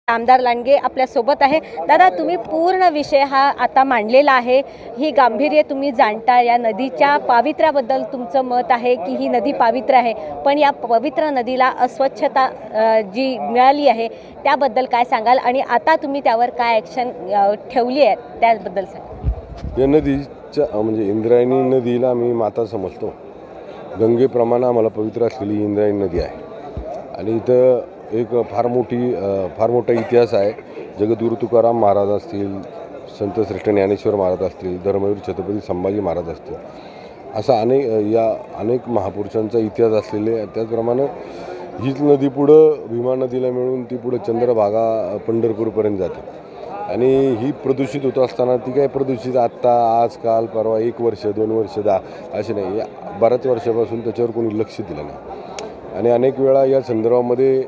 आमदार लांडगे आपल्या सोबत आहे। दादा, तुम्ही पूर्ण विषय हा आता मांडलेला आहे, ही गांभीर्य तुम्ही जाणता, या नदीच्या पावित्र्याबद्दल तुमचं मत आहे की ही नदी पवित्र आहे, पण या पवित्र नदीला अस्वच्छता जी मिळाली आहे त्याबद्दल काय सांगाल आणि आता तुम्ही त्यावर काय ॲक्शन ठेवली आहे त्याबद्दल सांगा। या नदीच्या म्हणजे इंद्रायणी नदीला मी माता समजतो। गंगेप्रमाणे आम्हाला पवित्र असलेली इंद्रायणी नदी आहे आणि इथं एक फार मोठा इतिहास आहे। जगद्गुरू तुकाराम महाराज असतील, संत श्रेष्ठ ज्ञानेश्वर महाराज असतील, धर्मवीर छत्रपती संभाजी महाराज असतील, असा अनेक महापुरुषांचा इतिहास असलेले। त्याचप्रमाणे हीच नदी पुढं भीमा नदीला मिळून ती पुढं चंद्रभागा पंढरपूरपर्यंत जाते आणि ही प्रदूषित होत असताना ती काय प्रदूषित आत्ता आज काल परवा 1 वर्ष 2 वर्ष 10 असे नाही, बऱ्याच वर्षापासून त्याच्यावर कोणी लक्ष दिलं नाही आणि अनेक वेळा या संदर्भामध्ये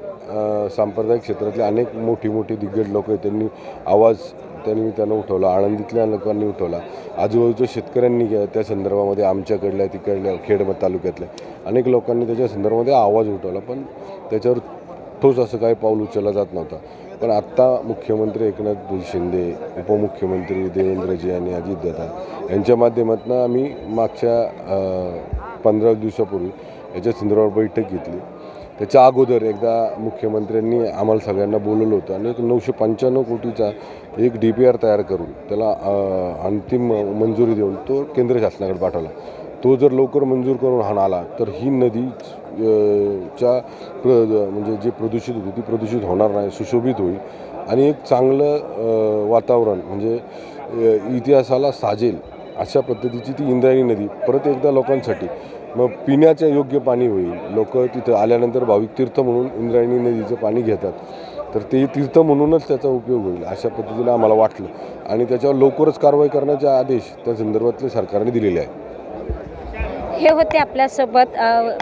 सांप्रदायिक क्षेत्रातले अनेक मोठी दिग्गज लोक त्यांनी आवाज त्यांना उठवला। आळंदीतल्या लोकांनी उठवला, आजूबाजूच्या शेतकऱ्यांनी त्या संदर्भामध्ये आमच्याकडल्या तिकडल्या खेड तालुक्यातल्या अनेक लोकांनी त्याच्या संदर्भामध्ये आवाज उठवला, पण त्याच्यावर ठोस असं काही पाऊल उचललं जात नव्हतं। पण आत्ता मुख्यमंत्री एकनाथ शिंदे, उपमुख्यमंत्री देवेंद्रजी आणि अजितदादा यांच्या माध्यमातून आम्ही मागच्या 15 दिवसापूर्वी याच्या संदर्भात बैठक घेतली। त्याच्या अगोदर एकदा मुख्यमंत्र्यांनी आम्हाला सगळ्यांना बोलवलं होतं आणि 995 कोटीचा एक DPR तयार करून त्याला अंतिम मंजुरी देऊन तो केंद्र शासनाकडे पाठवला। तो जर लवकर मंजूर करून आला तर ही नदी म्हणजे जे प्रदूषित होती ती प्रदूषित होणार नाही, सुशोभित होईल आणि एक चांगलं वातावरण म्हणजे इतिहासाला साजेल अशा पद्धतीची ती इंद्रायणी नदी परत एकदा लोकांसाठी मग पिण्याचे योग्य पाणी होईल। लोक तिथं आल्यानंतर भाविक तीर्थ म्हणून इंद्रायणी नदीचं पाणी घेतात, तर ते तीर्थ म्हणूनच त्याचा उपयोग होईल अशा पद्धतीने आम्हाला वाटलं आणि त्याच्यावर लवकरच कारवाई करण्याचे आदेश त्या संदर्भातले सरकारने दिलेले आहेत। हे होते आपल्यासोबत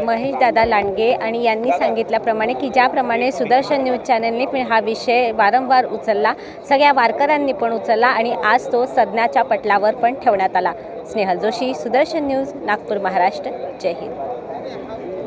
महेश दादा लांडगे आणि यांनी सांगितल्याप्रमाणे की ज्याप्रमाणे सुदर्शन न्यूज चॅनलने पण हा विषय वारंवार उचलला, सगळ्या वारकऱ्यांनी पण उचलला आणि आज तो सदनाच्या पटलावर पण ठेवण्यात आला। स्नेहल जोशी, सुदर्शन न्यूज, नागपूर, महाराष्ट्र। जय हिंद।